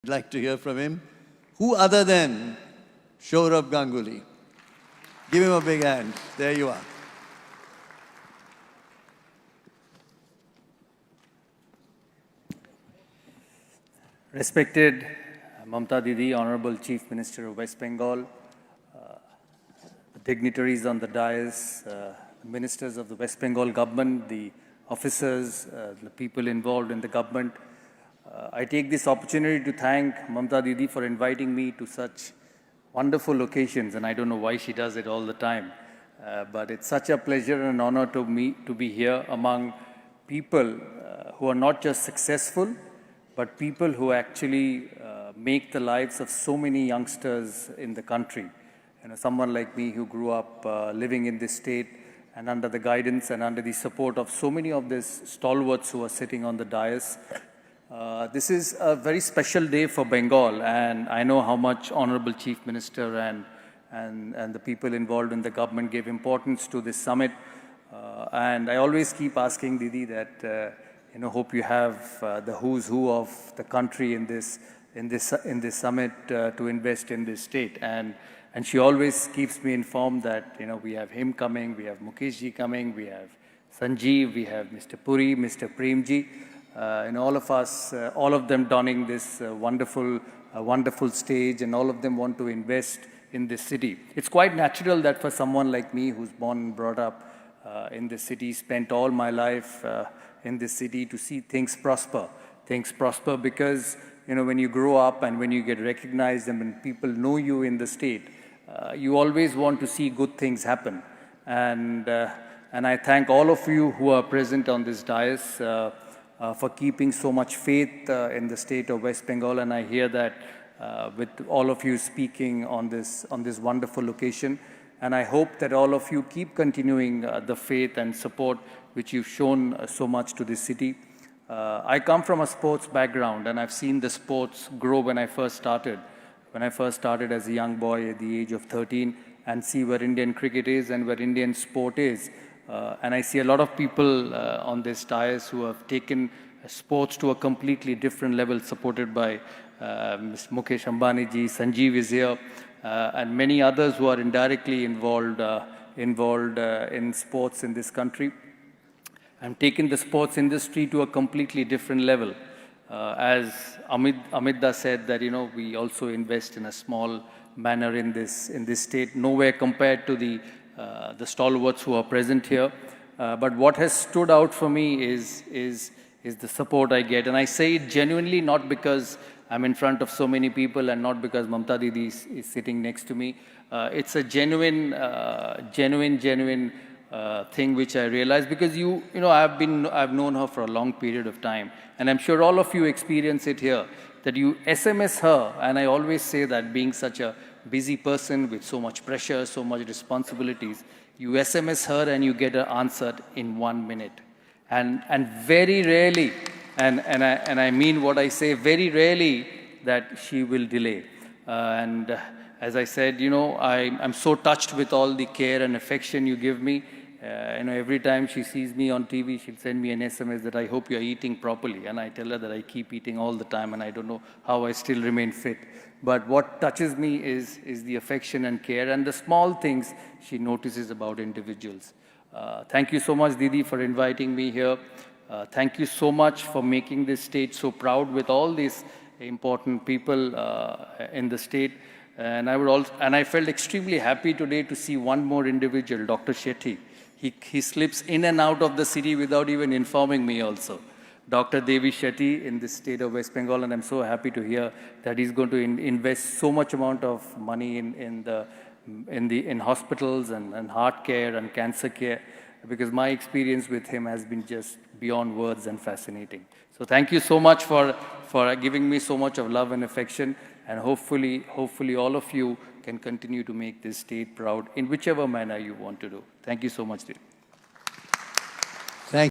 I'd like to hear from him. Who other than Sourav Ganguly? Give him a big hand. There you are. Respected Mamta Didi, Honorable Chief Minister of West Bengal, dignitaries on the dais, ministers of the West Bengal government, the officers, the people involved in the government. I take this opportunity to thank Mamta Didi for inviting me to such wonderful occasions, and I don't know why she does it all the time. But it's such a pleasure and honor to me to be here among people who are not just successful, but people who actually make the lives of so many youngsters in the country. You know, someone like me who grew up living in this state and under the guidance and under the support of so many of these stalwarts who are sitting on the dais. This is a very special day for Bengal, and I know how much Honorable Chief Minister and the people involved in the government gave importance to this summit. And I always keep asking Didi that, hope you have the who's who of the country in this summit to invest in this state. And she always keeps me informed that, we have him coming, we have Mukeshji coming, we have Sanjeev, we have Mr. Puri, Mr. Premji, and all of us, all of them donning this wonderful stage, and all of them want to invest in this city. It's quite natural that for someone like me who's born and brought up in this city, spent all my life in this city, to see things prosper. Things prosper because, when you grow up and when you get recognized and when people know you in the state, you always want to see good things happen. And I thank all of you who are present on this dais for keeping so much faith in the state of West Bengal. And I hear that with all of you speaking on this wonderful occasion. And I hope that all of you keep continuing the faith and support which you've shown so much to this city. I come from a sports background, and I've seen the sports grow when I first started. When I first started as a young boy at the age of 13, and see where Indian cricket is and where Indian sport is. And I see a lot of people on this dais who have taken sports to a completely different level, supported by Mr. Mukesh Ambani ji, Sanjeev is here, and many others who are indirectly involved in sports in this country, and taken the sports industry to a completely different level. As Amida said that, we also invest in a small manner in this state, nowhere compared to the stalwarts who are present here. But what has stood out for me is the support I get. And I say it genuinely, not because I'm in front of so many people and not because Mamta Didi is sitting next to me. It's a genuine thing which I realized, because I've known her for a long period of time, and I'm sure all of you experience it here, that you SMS her, and I always say that, being such a busy person with so much pressure, so much responsibilities, you SMS her and you get her answered in 1 minute. And very rarely, and I mean what I say, very rarely that she will delay. And as I said, I'm so touched with all the care and affection you give me. Every time she sees me on TV, she'll send me an SMS that I hope you're eating properly. And I tell her that I keep eating all the time, and I don't know how I still remain fit. But what touches me is the affection and care and the small things she notices about individuals. Thank you so much, Didi, for inviting me here. Thank you so much for making this state so proud with all these important people in the state. And I felt extremely happy today to see one more individual, Dr. Shetty. He slips in and out of the city without even informing me also. Dr. Devi Shetty in the state of West Bengal, and I'm so happy to hear that he's going to invest so much amount of money in hospitals and heart care and cancer care, because my experience with him has been just beyond words and fascinating. So thank you so much for giving me so much of love and affection, and hopefully all of you can continue to make this state proud in whichever manner you want to do. Thank you so much, Didi.